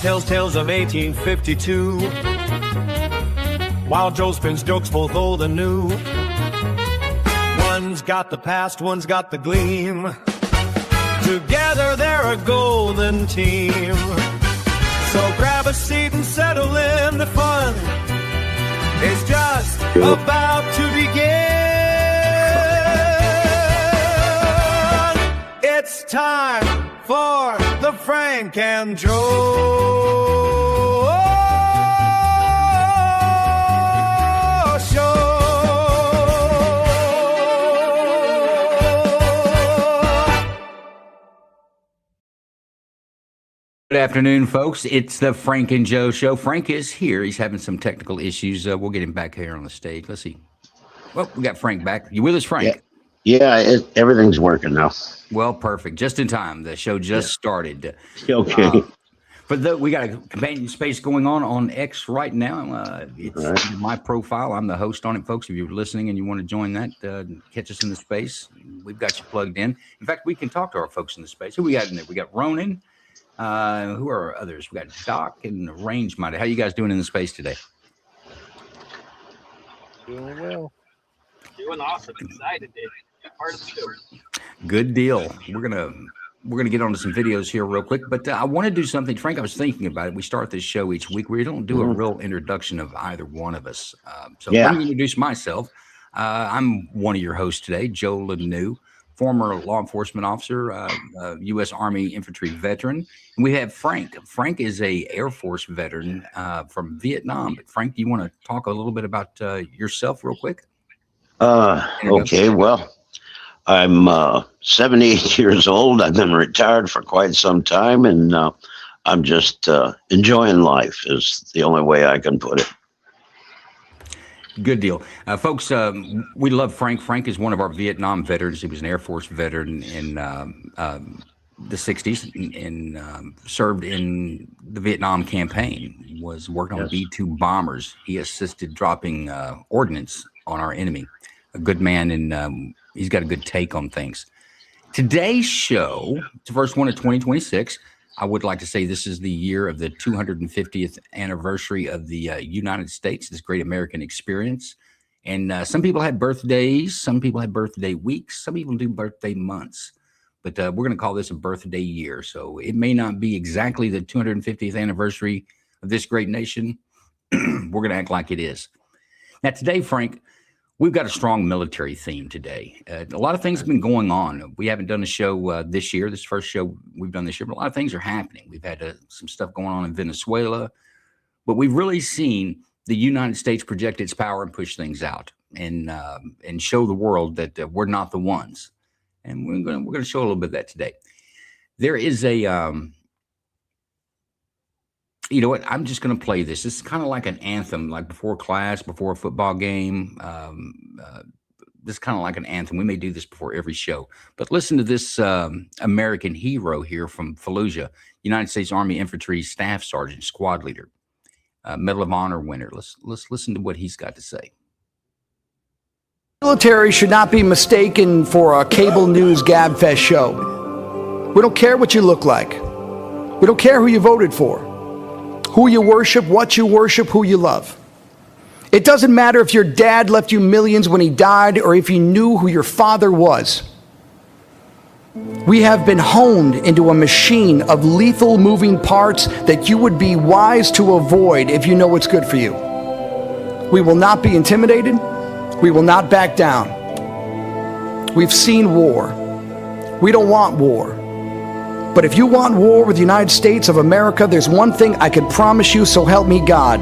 tells tales of 1852, while Joe spins jokes both old and new. One's got the past, one's got the gleam. Together they're a golden team. So grab a seat and settle in. The fun is just about to begin. It's time for the Frank and Joe Show. Good afternoon, folks. It's the Frank and Joe Show. Frank is here. He's having some technical issues. We'll get him back here on the stage. Let's see. Well, we got Frank back. You with us, Frank? Yeah, everything's working now. Well, perfect. Just in time. The show just started. Okay. But we got a companion space going on X right now. It's right. My profile. I'm the host on it, folks. If you're listening and you want to join that, catch us in the space. We've got you plugged in. In fact, we can talk to our folks in the space. Who we got in there? We got Ronan. Who are others? We got Doc and Range Minded. How you guys doing in the space today? Doing well. Doing awesome. Excited, Dave. Part of the show. Good deal. We're gonna get onto some videos here real quick, but I want to do something, Frank. I was thinking about it. We start this show each week. We don't do a real introduction of either one of us. Let me introduce myself. I'm one of your hosts today, Joe Lanou, former law enforcement officer, U.S. Army infantry veteran. And we have Frank. Frank is a Air Force veteran from Vietnam. But Frank, do you want to talk a little bit about yourself real quick? Okay, well, I'm 78 years old. I've been retired for quite some time, and I'm just enjoying life is the only way I can put it. Good deal. Folks, we love Frank. Frank is one of our Vietnam veterans. He was an Air Force veteran in the 60s and served in the Vietnam campaign, was working on B-2 bombers. He assisted dropping ordnance on our enemy. A good man, and he's got a good take on things. Today's show, it's the first one of 2026. I would like to say this is the year of the 250th anniversary of the United States, this great American experience. And some people had birthdays, some people had birthday weeks, some people do birthday months. But we're going to call this a birthday year. So it may not be exactly the 250th anniversary of this great nation. We're going to act like it is. Now, today, Frank, we've got a strong military theme today. A lot of things have been going on. We haven't done a show this year. This is the first show we've done this year, but a lot of things are happening. We've had some stuff going on in Venezuela, but we've really seen the United States project its power and push things out and show the world that we're not the ones. And we're going to show a little bit of that today. There is a, you know what? I'm just going to play this. This is kind of like an anthem, like before class, before a football game. This is kind of like an anthem. We may do this before every show. But listen to this American hero here from Fallujah, United States Army Infantry Staff Sergeant, Squad Leader, Medal of Honor winner. Let's listen to what he's got to say. Military should not be mistaken for a cable news gabfest show. We don't care what you look like. We don't care who you voted for, who you worship, what you worship, who you love. It doesn't matter if your dad left you millions when he died or if you knew who your father was. We have been honed into a machine of lethal moving parts that you would be wise to avoid if you know what's good for you. We will not be intimidated. We will not back down. We've seen war. We don't want war. But if you want war with the United States of America, there's one thing I can promise you, so help me God.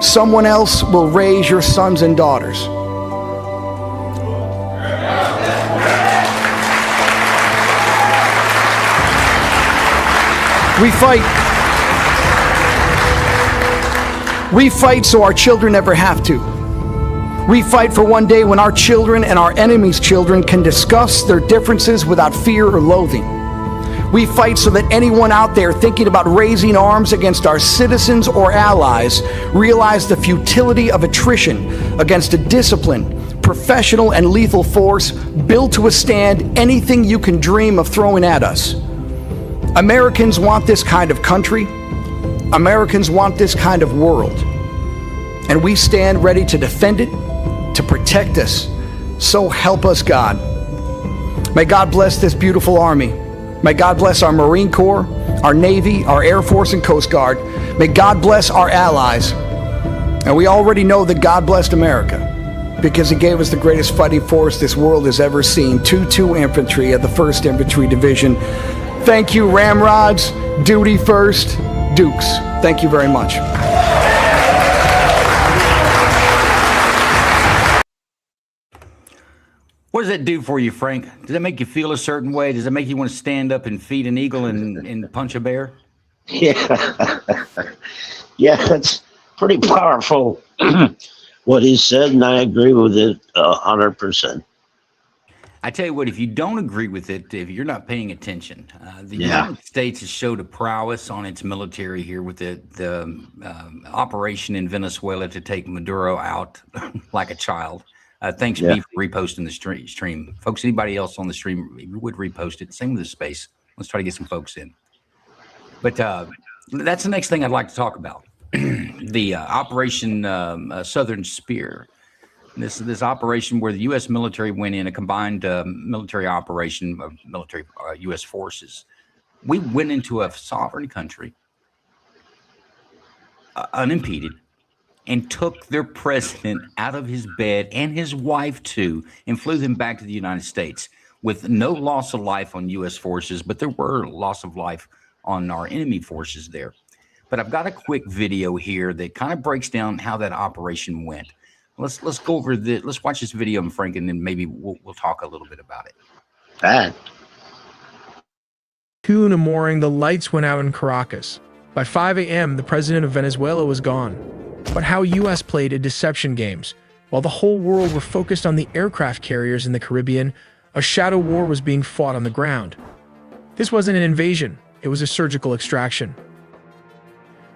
Someone else will raise your sons and daughters. We fight so our children never have to. We fight for one day when our children and our enemies' children can discuss their differences without fear or loathing. We fight so that anyone out there thinking about raising arms against our citizens or allies realize the futility of attrition against a disciplined, professional, and lethal force built to withstand anything you can dream of throwing at us. Americans want this kind of country. Americans want this kind of world, and we stand ready to defend it, to protect us. So help us God. May God bless this beautiful army. May God bless our Marine Corps, our Navy, our Air Force and Coast Guard. May God bless our allies. And we already know that God blessed America because he gave us the greatest fighting force this world has ever seen, 2-2 Infantry of the 1st Infantry Division. Thank you, Ramrods, Duty First, Dukes. Thank you very much. What does that do for you, Frank? Does that make you feel a certain way? Does it make you want to stand up and feed an eagle and punch a bear? Yeah. Yeah, that's pretty powerful what he said, and I agree with it 100%. I tell you what, if you don't agree with it, if you're not paying attention, the United States has showed a prowess on its military here with the operation in Venezuela to take Maduro out like a child. Thanks, B, for reposting the stream. Folks, anybody else on the stream would repost it. Same with the space. Let's try to get some folks in. But that's the next thing I'd like to talk about. The Operation Southern Spear. This operation where the U.S. military went in, a combined military operation of military U.S. forces. We went into a sovereign country, unimpeded, and took their president out of his bed and his wife too, and flew them back to the United States with no loss of life on U.S. forces, but there were loss of life on our enemy forces there. But I've got a quick video here that kind of breaks down how that operation went. Let's go over this. Let's watch this video, Frank, and then maybe we'll talk a little bit about it. That. 2 in the morning, the lights went out in Caracas. By 5 a.m., the president of Venezuela was gone. But how U.S. played a deception games. While the whole world were focused on the aircraft carriers in the Caribbean, a shadow war was being fought on the ground. This wasn't an invasion, it was a surgical extraction.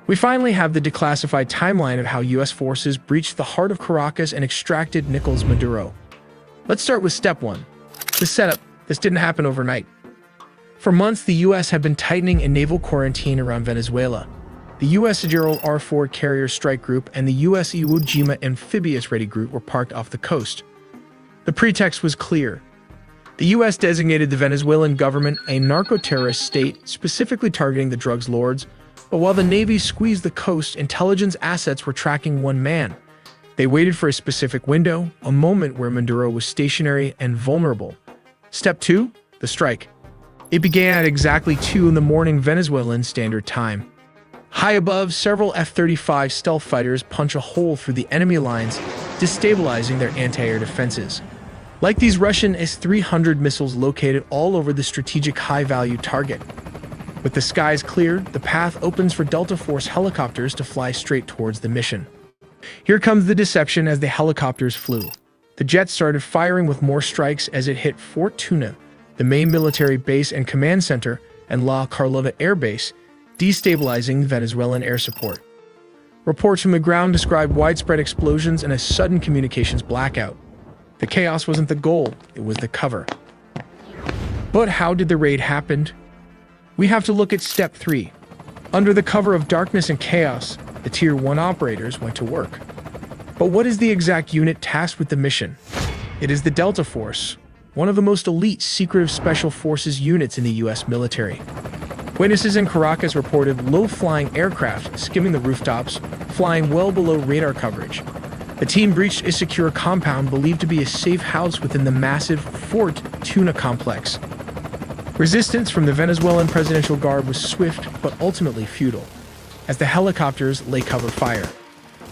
We finally have the declassified timeline of how U.S. forces breached the heart of Caracas and extracted Nicolás Maduro. Let's start with step 1. The setup. This didn't happen overnight. For months, the U.S. had been tightening a naval quarantine around Venezuela. The U.S. Gerald R. Ford Carrier Strike Group and the U.S. Iwo Jima Amphibious Ready Group were parked off the coast. The pretext was clear. The U.S. designated the Venezuelan government a narco-terrorist state, specifically targeting the drugs lords. But while the Navy squeezed the coast, intelligence assets were tracking one man. They waited for a specific window, a moment where Maduro was stationary and vulnerable. Step 2, the strike. It began at exactly 2 in the morning Venezuelan Standard Time. High above, several F-35 stealth fighters punch a hole through the enemy lines, destabilizing their anti-air defenses. Like these Russian S-300 missiles located all over the strategic high-value target. With the skies cleared, the path opens for Delta Force helicopters to fly straight towards the mission. Here comes the deception as the helicopters flew. The jets started firing with more strikes as it hit Fort Tuna, the main military base and command center, and La Carlota Air Base, destabilizing Venezuelan air support. Reports from the ground described widespread explosions and a sudden communications blackout. The chaos wasn't the goal, it was the cover. But how did the raid happen? We have to look at step 3. Under the cover of darkness and chaos, the Tier 1 operators went to work. But what is the exact unit tasked with the mission? It is the Delta Force, one of the most elite secretive special forces units in the U.S. military. Witnesses in Caracas reported low-flying aircraft skimming the rooftops, flying well below radar coverage. The team breached a secure compound believed to be a safe house within the massive Fort Tuna complex. Resistance from the Venezuelan Presidential Guard was swift but ultimately futile, as the helicopters lay cover fire.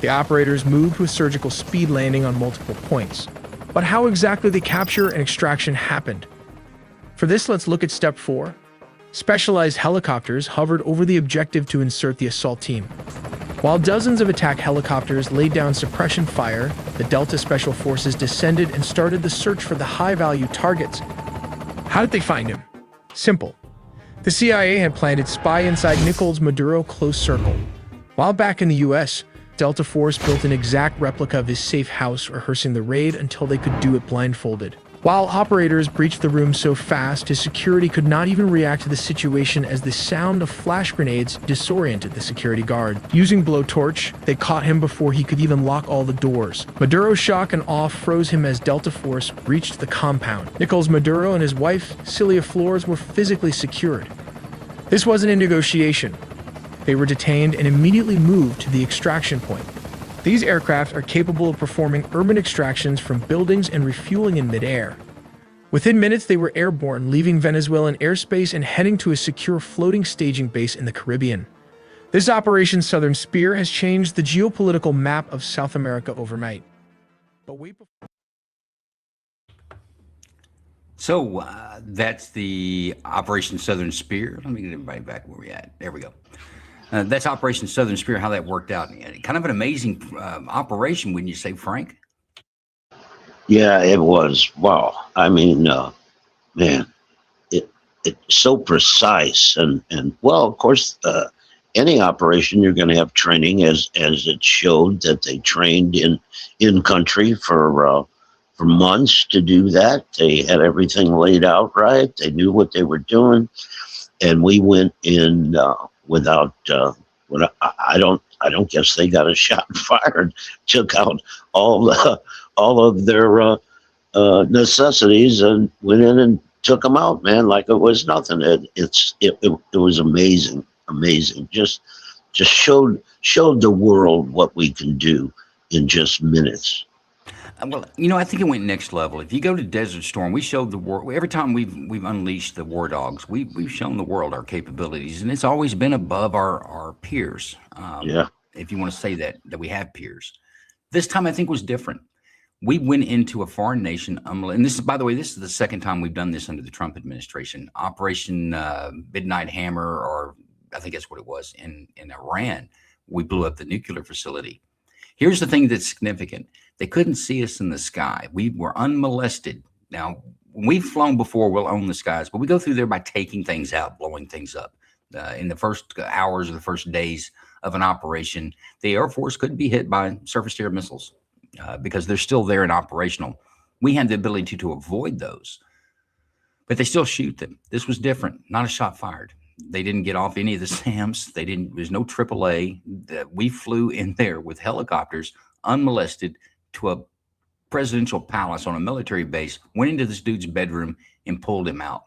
The operators moved with surgical speed, landing on multiple points. But how exactly the capture and extraction happened? For this, let's look at step 4. Specialized helicopters hovered over the objective to insert the assault team. While dozens of attack helicopters laid down suppression fire, the Delta Special Forces descended and started the search for the high-value targets. How did they find him? Simple. The CIA had planted spy inside Nicolás Maduro close circle. While back in the US, Delta Force built an exact replica of his safe house, rehearsing the raid until they could do it blindfolded. While operators breached the room so fast, his security could not even react to the situation as the sound of flash grenades disoriented the security guard. Using blowtorch, they caught him before he could even lock all the doors. Maduro's shock and awe froze him as Delta Force breached the compound. Nicholas Maduro and his wife, Celia Flores, were physically secured. This wasn't a negotiation. They were detained and immediately moved to the extraction point. These aircraft are capable of performing urban extractions from buildings and refueling in midair. Within minutes, they were airborne, leaving Venezuelan airspace and heading to a secure floating staging base in the Caribbean. This Operation Southern Spear has changed the geopolitical map of South America overnight. But wait before... So that's the Operation Southern Spear. Let me get everybody back where we're at. There we go. That's Operation Southern Spear, how that worked out. Kind of an amazing operation, wouldn't you say, Frank? Yeah, it was. Wow. I mean, man, it's so precise. And well, of course, any operation, you're going to have training, as it showed that they trained in country for months to do that. They had everything laid out right. They knew what they were doing. And we went in without I don't guess they got a shot fired. Took out all of their necessities and went in and took them out, man, like it was nothing. It was amazing. Just showed the world what we can do in just minutes. Well, I think it went next level. If you go to Desert Storm, we showed the world. Every time we've unleashed the war dogs, we've shown the world our capabilities, and it's always been above our peers. Yeah. If you want to say that we have peers, this time I think was different. We went into a foreign nation, and this is, by the way, this is the second time we've done this under the Trump administration. Operation Midnight Hammer, or I think that's what it was in Iran. We blew up the nuclear facility. Here's the thing that's significant. They couldn't see us in the sky. We were unmolested. Now, when we've flown before, we'll own the skies, but we go through there by taking things out, blowing things up. In the first hours or the first days of an operation, the Air Force couldn't be hit by surface-to-air missiles because they're still there and operational. We had the ability to avoid those, but they still shoot them. This was different. Not a shot fired. They didn't get off any of the SAMs. There's no AAA. We flew in there with helicopters, unmolested, to a presidential palace on a military base, went into this dude's bedroom and pulled him out.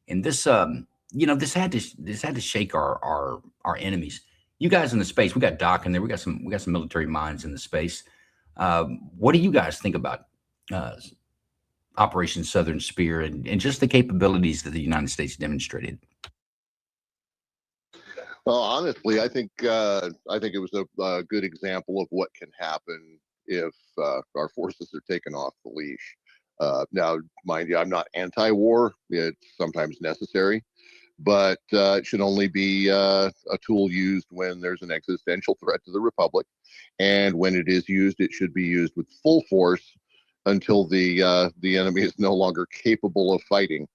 And this, this had to shake our enemies. You guys in the space, we got Doc in there. We got some military minds in the space. What do you guys think about Operation Southern Spear and just the capabilities that the United States demonstrated? Well, honestly, I think it was a good example of what can happen if our forces are taken off the leash. Now, mind you, I'm not anti-war. It's sometimes necessary, but it should only be a tool used when there's an existential threat to the republic, and when it is used, it should be used with full force until the enemy is no longer capable of fighting,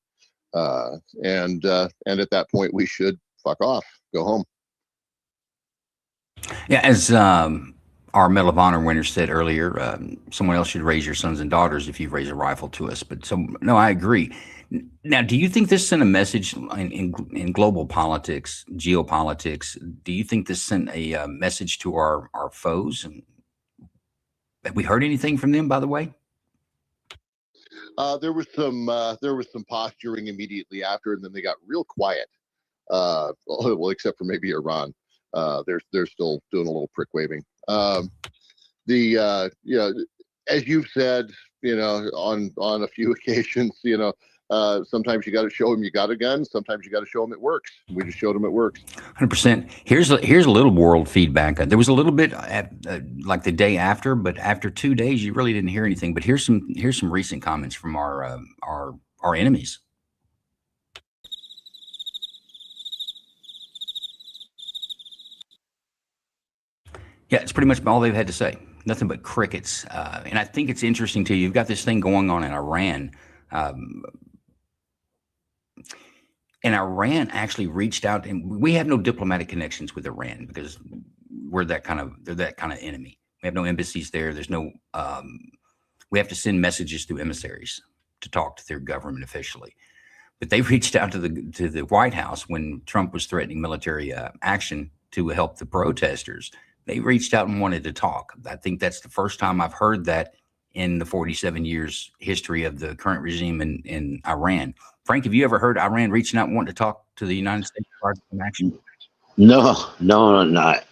and at that point, we should fuck off, go home. Yeah, as our Medal of Honor winner said earlier, someone else should raise your sons and daughters if you raise a rifle to us. But no, I agree. Now, do you think this sent a message in global politics, geopolitics? Do you think this sent a message to our foes? And have we heard anything from them, by the way? There was some posturing immediately after, and then they got real quiet. Well, except for maybe Iran. They're still doing a little prick waving. As you've said, on a few occasions, sometimes you got to show them you got a gun. Sometimes you got to show them it works. We just showed them it works. 100%. Here's a little world feedback. There was a little bit like the day after, but after 2 days, you really didn't hear anything. But here's some recent comments from our enemies. Yeah, it's pretty much all they've had to say. Nothing but crickets. And I think it's interesting, too. You've got this thing going on in Iran. And Iran actually reached out, and we have no diplomatic connections with Iran because they're that kind of enemy. We have no embassies there. There's no, we have to send messages through emissaries. to talk to their government officially. But they reached out to the White House when Trump was threatening military action to help the protesters. They reached out and wanted to talk. I think that's the first time I've heard that in the 47 years history of the current regime in Iran. Frank, have you ever heard Iran reaching out and wanting to talk to the United States regarding some action? No,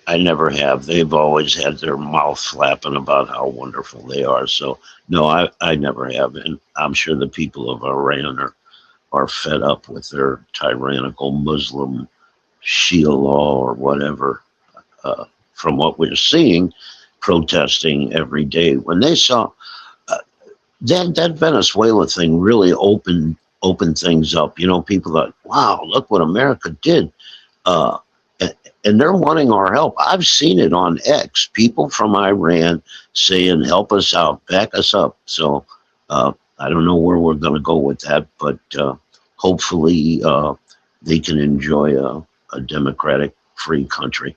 I never have. They've always had their mouth flapping about how wonderful they are. So no, I never have. And I'm sure the people of Iran are fed up with their tyrannical Muslim Shia law or whatever. From what we're seeing, protesting every day. When they saw that Venezuela thing really opened things up. You know, people thought, wow, look what America did. And they're wanting our help. I've seen it on X. People from Iran saying, help us out, back us up. So I don't know where we're going to go with that, but hopefully they can enjoy a democratic, free country.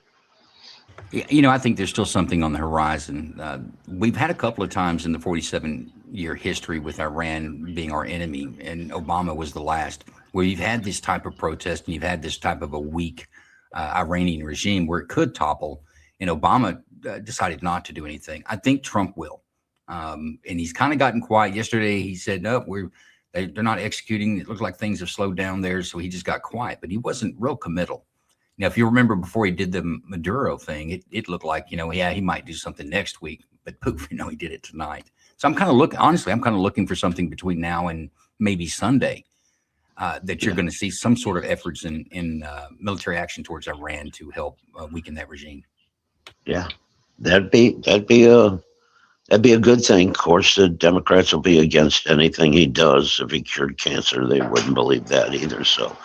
You know, I think there's still something on the horizon. We've had a couple of times in the 47-year history with Iran being our enemy, and Obama was the last, where you've had this type of protest and you've had this type of a weak Iranian regime where it could topple, and Obama decided not to do anything. I think Trump will. And he's kind of gotten quiet. Yesterday, he said, no, they're not executing. It looks like things have slowed down there. So he just got quiet, but he wasn't real committal. Now, if you remember before he did the Maduro thing, it looked like, yeah, he might do something next week, but poof, he did it tonight. So I'm kind of looking for something between now and maybe Sunday that you're going to see some sort of efforts in military action towards Iran to help weaken that regime. Yeah, that'd be a good thing. Of course, the Democrats will be against anything he does. If he cured cancer, they wouldn't believe that either. So,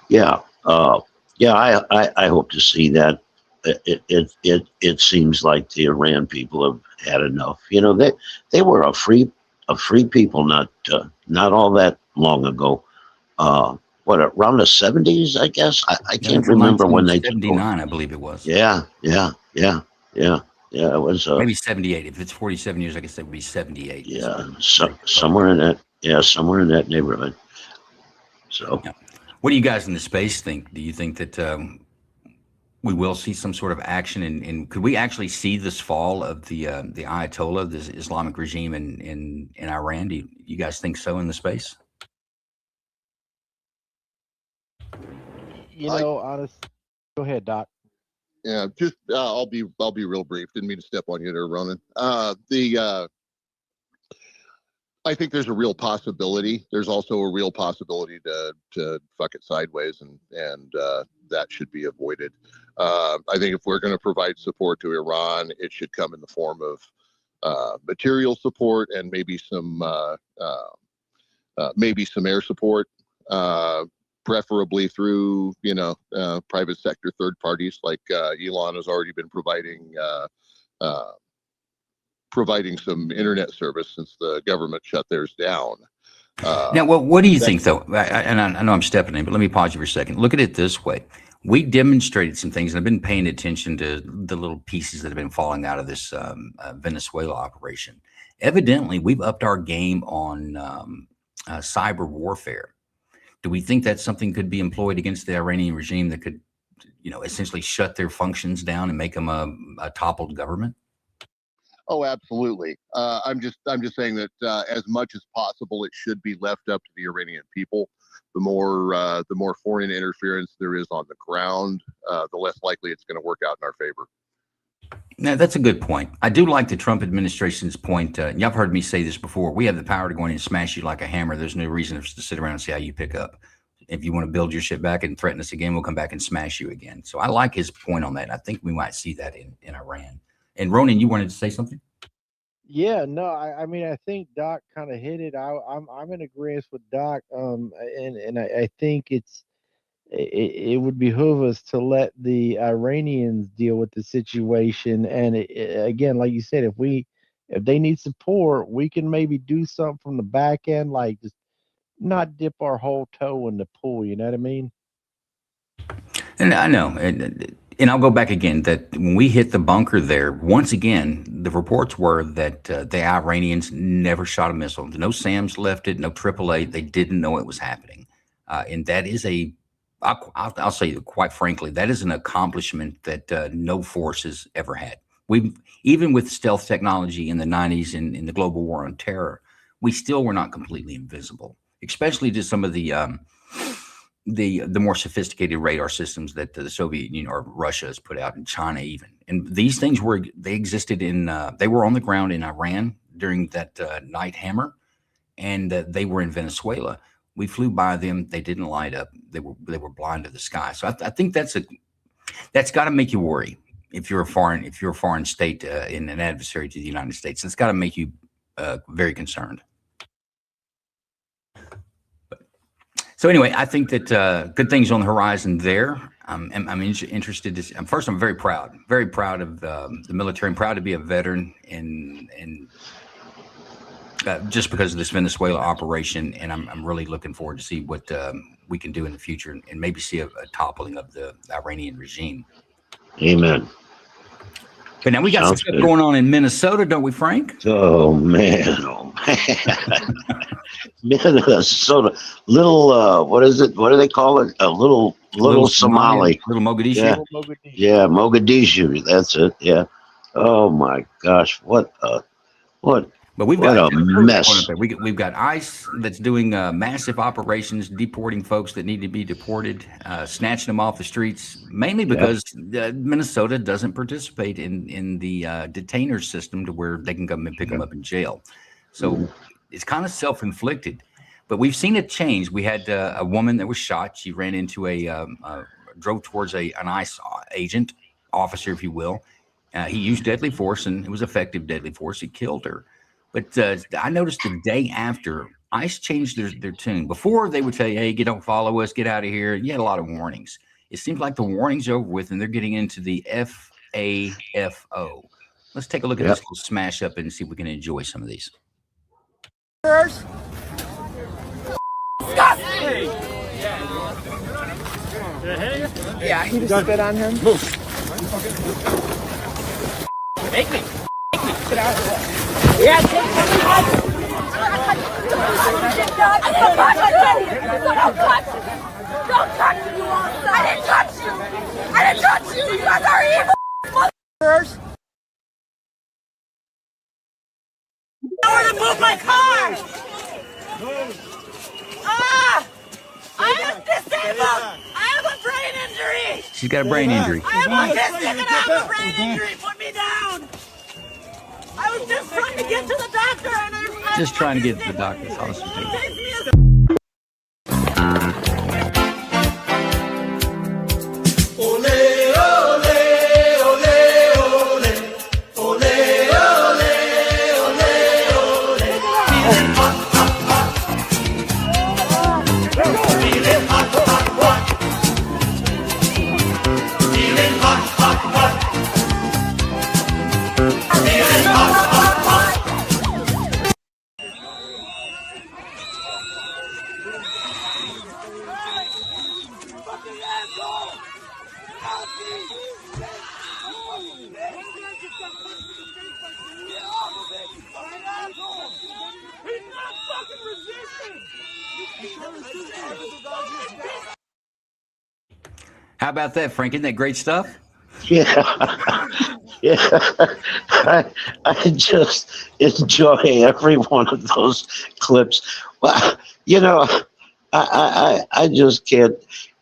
yeah. I hope to see that. It seems like the Iran people have had enough. They were a free people not all that long ago. Around the 70s, I guess. I can't remember when they took 79, I believe it was. Yeah. It was maybe 78. If it's 47 years, I guess it would be 78. Yeah, somewhere in that. Yeah, somewhere in that neighborhood. So. Yeah. What do you guys in the space think? Do you think that we will see some sort of action, and could we actually see this fall of the Ayatollah, this Islamic regime in Iran? Do you guys think so in the space? Honestly, go ahead, Doc. Yeah, just I'll be real brief. Didn't mean to step on you there, Ronan. I think there's a real possibility. There's also a real possibility to fuck it sideways, and that should be avoided. I think if we're going to provide support to Iran, it should come in the form of material support and maybe some air support, preferably through private sector third parties like Elon has already been providing some internet service since the government shut theirs down. Now, what do you think, though? I know I'm stepping in, but let me pause you for a second. Look at it this way. We demonstrated some things, and I've been paying attention to the little pieces that have been falling out of this Venezuela operation. Evidently, we've upped our game on cyber warfare. Do we think that something could be employed against the Iranian regime that could, essentially shut their functions down and make them a toppled government? Oh, absolutely. I'm just saying that as much as possible, it should be left up to the Iranian people. The more foreign interference there is on the ground, the less likely it's going to work out in our favor. Now, that's a good point. I do like the Trump administration's point. Y'all have heard me say this before. We have the power to go in and smash you like a hammer. There's no reason for us to sit around and see how you pick up. If you want to build your shit back and threaten us again, we'll come back and smash you again. So I like his point on that. I think we might see that in Iran. And Ronan, you wanted to say something? Yeah, no, I mean, I think Doc kind of hit it. I'm in agreement with Doc, and I think it would behoove us to let the Iranians deal with the situation. And again, like you said, if they need support, we can maybe do something from the back end, like just not dip our whole toe in the pool. You know what I mean? And I know, and And I'll go back again that when we hit the bunker there, once again, the reports were that the Iranians never shot a missile. No SAMs left it, no AAA. They didn't know it was happening. And that is I'll say quite frankly, that is an accomplishment that no force has ever had. Even with stealth technology in the 90s and in the global war on terror, we still were not completely invisible, especially to some of the more sophisticated radar systems that the Soviet Union or Russia has put out, in China even. And these things they existed they were on the ground in Iran during that night hammer, and they were in Venezuela. We flew by them. They didn't light up. They were blind to the sky. So I think that's got to make you worry if you're a foreign state in an adversary to the United States. It's got to make you very concerned. So anyway, I think that good things on the horizon there. I'm interested to. First, I'm very proud of the military. I'm proud to be a veteran, and just because of this Venezuela operation, and I'm really looking forward to see what we can do in the future, and maybe see a toppling of the Iranian regime. Amen. But now we got some stuff going on in Minnesota, don't we, Frank? Oh man. Minnesota, little what is it? What do they call it? A little Somali, little Mogadishu. Yeah. Yeah, Mogadishu. That's it. Yeah. Oh my gosh, what? But we've what got a mess. We've got ICE that's doing massive operations, deporting folks that need to be deported, snatching them off the streets, mainly because Minnesota doesn't participate in the detainer system to where they can come and pick them up in jail. So it's kind of self-inflicted. But we've seen it change. We had a woman that was shot. She ran into drove towards an ICE agent, officer, if you will. He used deadly force, and it was effective deadly force. It killed her. But I noticed the day after, ICE changed their tune. Before, they would say, hey, don't follow us, get out of here. You had a lot of warnings. It seems like the warnings are over with, and they're getting into the FAFO. Let's take a look at this little smash up and see if we can enjoy some of these. Yeah, he just spit on him. Make me. Get out of the way. Yeah, take me. Don't touch me! I didn't touch you! I didn't touch you! You guys are evil motherfuckers! I want to move my car! I am disabled! I have a brain injury! She's got a brain injury. I am autistic and I have a brain injury! Put me down! I was just trying to get to the doctor and I'm Just trying to get to the doctor. That's all she's doing. How about that, Frank? Isn't that great stuff? Yeah. Yeah. I just enjoy every one of those clips. Well, I just can't.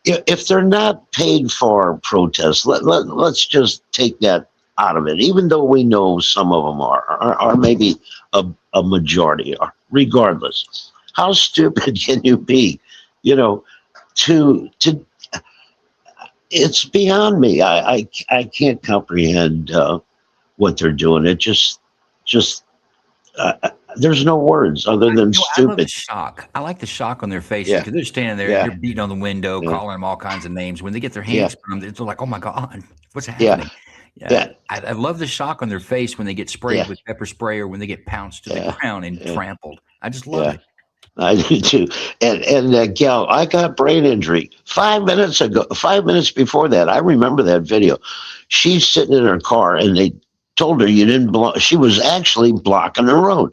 If they're not paid for protests, let's just take that out of it. Even though we know some of them are maybe a majority are. Regardless, how stupid can you be? It's beyond me. I can't comprehend what they're doing. It just there's no words other than stupid. I love the shock. I like the shock on their faces because they're standing there, they're beating on the window, calling them all kinds of names. When they get their hands from them, they're like, "Oh my God, what's happening?" I love the shock on their face when they get sprayed with pepper spray or when they get pounced to the ground and trampled. I just love it. I do too. And that gal, I got brain injury 5 minutes ago. 5 minutes before that, I remember that video. She's sitting in her car, and they told her you didn't block. She was actually blocking the road,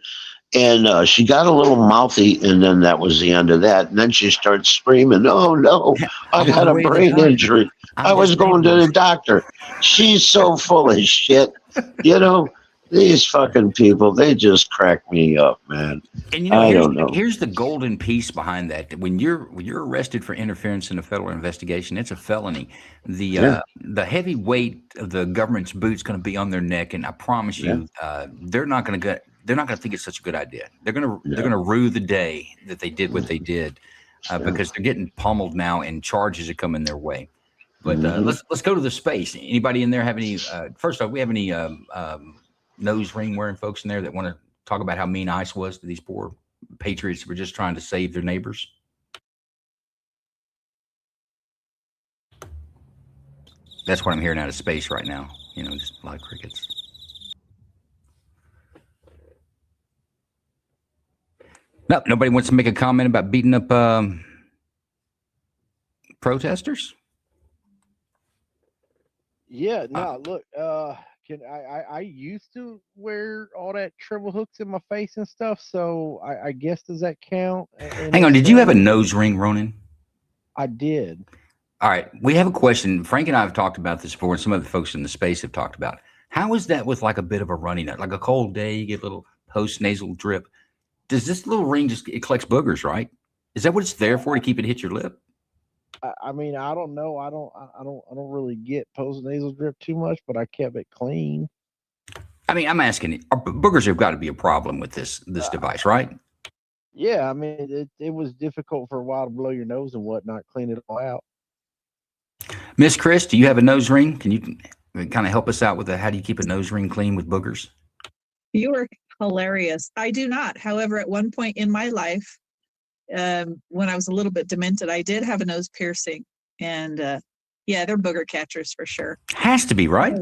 and she got a little mouthy, and then that was the end of that. And then she starts screaming, "Oh no, I I'm on got the a way to the brain doctor. injury. I I'm was going to disabled." the doctor." She's so full of shit. You know, these fucking people, they just crack me up, man. And I here's don't know. here's the golden piece behind that. When you're arrested for interference in a federal investigation, it's a felony. Yeah, The heavy weight of the government's boot's going to be on their neck, and I promise yeah, you, they're not going to think it's such a good idea. They're yeah, going to rue the day that they did what they did, yeah. because they're getting pummeled now, and charges are coming their way. But Hmm. let's go to the space. Anybody in there have any? First off, we have any nose ring wearing folks in there that want to talk about how mean ICE was to these poor patriots who were just trying to save their neighbors? That's what I'm hearing out of space right now. Just a lot of crickets. No, nobody wants to make a comment about beating up protesters. Yeah, no, look, can I used to wear all that treble hooks in my face and stuff, so I guess does that count in Hang a on, did you have a sense? nose ring, Ronan? I did. All right, we have a question. Frank and I have talked about this before, and some other folks in the space have talked about. How is that with like a bit of a runny nose, like a cold day, you get a little post nasal drip? Does this little ring it collects boogers, right? Is that what it's there for, to keep it hit your lip? I mean, I don't know. I don't really get post nasal drip too much, but I kept it clean. I mean, I'm asking, boogers have got to be a problem with this device, right? Yeah, I mean, it was difficult for a while to blow your nose and whatnot, clean it all out. Miss Chris, do you have a nose ring? Can you kind of help us out with how do you keep a nose ring clean with boogers? You are hilarious. I do not. However, at one point in my life, when I was a little bit demented, I did have a nose piercing, and yeah, they're booger catchers for sure. Has to be, right?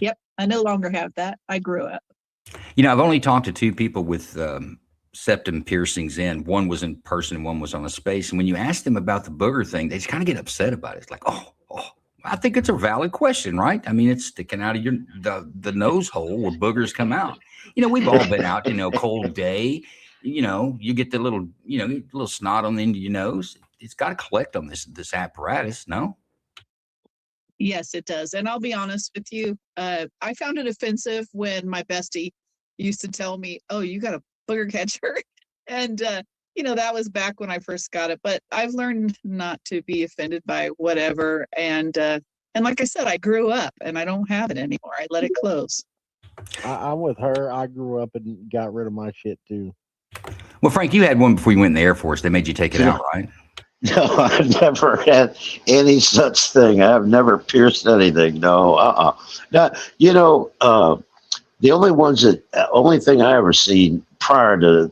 Yep, I no longer have that. I grew up. I've only talked to two people with septum piercings in. One was in person and one was on a space. And when you ask them about the booger thing, they just kind of get upset about it. It's like, oh, I think it's a valid question, right? I mean, it's sticking out of the nose hole where boogers come out. We've all been out, cold day. You get the little, little snot on the end of your nose. It's got to collect on this apparatus, no? Yes, it does. And I'll be honest with you, I found it offensive when my bestie used to tell me, "Oh, you got a booger catcher," and that was back when I first got it. But I've learned not to be offended by whatever. And like I said, I grew up, and I don't have it anymore. I let it close. I'm with her. I grew up and got rid of my shit too. Well, Frank, you had one before you went in the Air Force. They made you take it out, right? No, I've never had any such thing. I've never pierced anything. No, Now, the only thing I ever seen prior to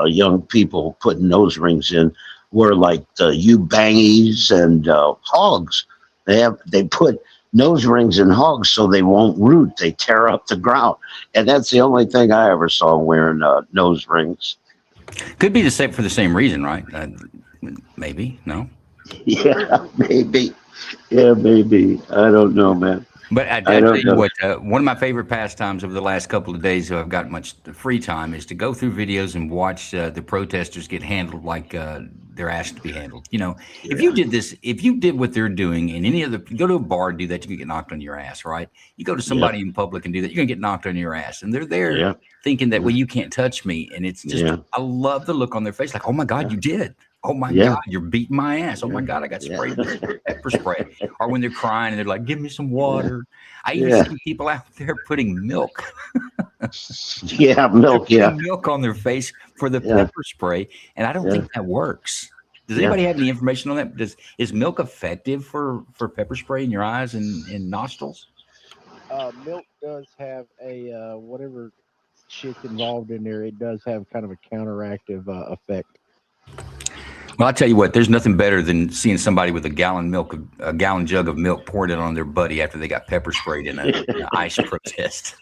young people putting nose rings in were like the U-bangies and hogs. They put nose rings in hogs so they won't root. They tear up the ground, and that's the only thing I ever saw wearing nose rings. Could be for the same reason, right? Maybe, no? Yeah, maybe. Yeah, maybe. I don't know, man. But I tell you what, one of my favorite pastimes over the last couple of days, so I've got much free time, is to go through videos and watch the protesters get handled like they're asked to be handled. If you did what they're doing in any other, you go to a bar and do that, you can get knocked on your ass, right? You go to somebody in public and do that, you're going to get knocked on your ass. And they're there thinking that, well, you can't touch me. And it's just, I love the look on their face, like, oh my God, you did. Oh my God, you're beating my ass. Oh my God, I got sprayed with pepper spray. Or when they're crying and they're like, give me some water. I even see people out there putting milk. Milk on their face for the pepper spray. And I don't think that works. Does anybody have any information on that? Is milk effective for pepper spray in your eyes and nostrils? Milk does have a whatever shit's involved in there. It does have kind of a counteractive effect. Well, I'll tell you what, there's nothing better than seeing somebody with a gallon jug of milk poured it on their buddy after they got pepper sprayed in an ICE protest.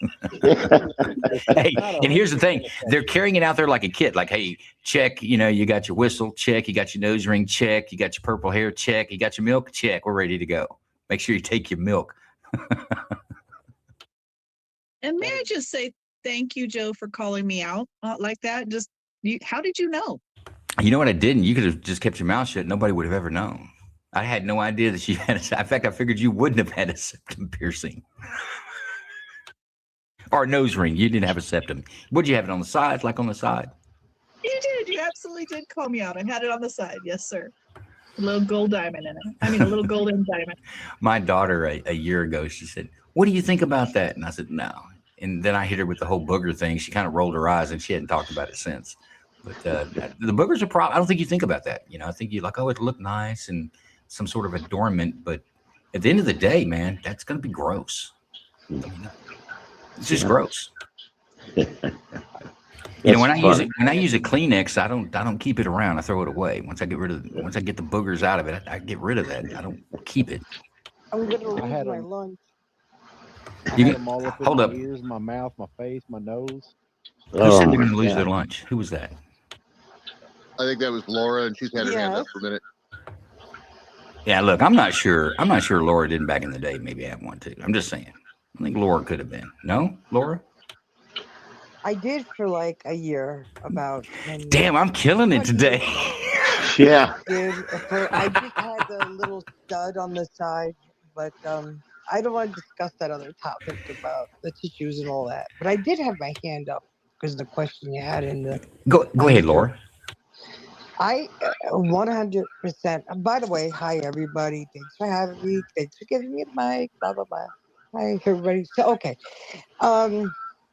Hey, and here's the thing. They're carrying it out there like a kid. Like, hey, check, you got your whistle, check, you got your nose ring, check, you got your purple hair, check, you got your milk, check, we're ready to go. Make sure you take your milk. And may I just say thank you, Joe, for calling me out like that? How did you know? You know what I didn't? You could have just kept your mouth shut. Nobody would have ever known. I had no idea that you had in fact, I figured you wouldn't have had a septum piercing. Or a nose ring. You didn't have a septum. Would you have it on the side, like on the side? You did. You absolutely did call me out. I had it on the side. Yes, sir. A little gold diamond in it. I mean, a little golden diamond. My daughter, a year ago, she said, what do you think about that? And I said, no. And then I hit her with the whole booger thing. She kind of rolled her eyes, and she hadn't talked about it since. But the boogers are I don't think you think about that. I think you're like, oh, it looked nice and some sort of adornment. But at the end of the day, man, that's going to be gross. It's just gross. When I use a Kleenex, I don't keep it around. I throw it away. Once I get the boogers out of it, I get rid of that. I don't keep it. I'm gonna lose my lunch. I had them all up in my ears, my mouth, my face, my nose. Who said they're going to lose their lunch? Who was that? I think that was Laura, and she's had her hand up for a minute. Yeah, look, I'm not sure Laura didn't back in the day maybe have one too. I'm just saying. I think Laura could have been. No, Laura? I did for like a year about. Damn, I'm killing it today. Yeah. I just had the little stud on the side, but I don't want to discuss that other topic about the tissues and all that. But I did have my hand up because of the question you had in the. Go ahead, Laura. I 100%. By the way, hi everybody. Thanks for having me. Thanks for giving me the mic. Blah blah blah. Hi everybody. So okay,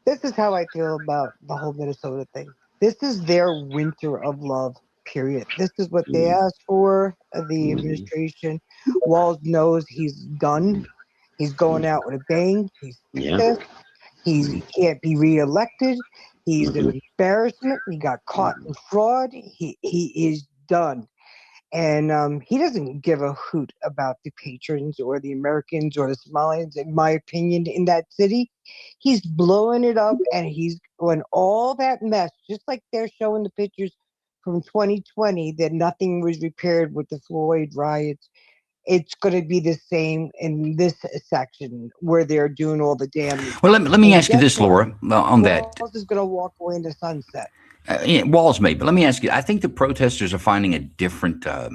this is how I feel about the whole Minnesota thing. This is their winter of love. Period. This is what they asked for. The administration. Walls knows he's done. He's going out with a bang. He's pissed. He can't be reelected. He's an embarrassment. He got caught in fraud. He is done. And he doesn't give a hoot about the patrons or the Americans or the Somalians, in my opinion, in that city. He's blowing it up, and he's doing all that mess, just like they're showing the pictures from 2020 that nothing was repaired with the Floyd riots. It's going to be the same in this section where they're doing all the damage. Well, let me ask you this, Laura, on that. Walls is going to walk away in the sunset. Walls may, but let me ask you, I think the protesters are finding a different, they're